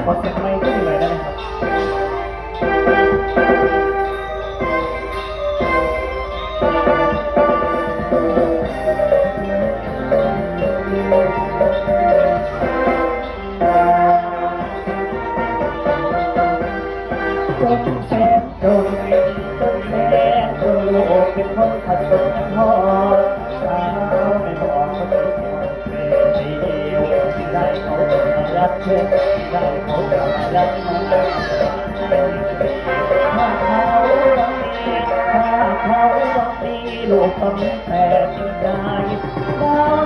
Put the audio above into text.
อเสียงไม่ขึ้นเลยได้ไหมครับจนแสนจนจนแสนจนโลกเป็นคนขัดสนกันหอดสาวไม่บอกเขาจะเป็นเดียวที่ได้เขาจะมารักเช่นได้เขาจะมารักมาถ้าเขาต้องมีถ้าเขาต้องมีลูกต้องมีแต่ที่ได้เรา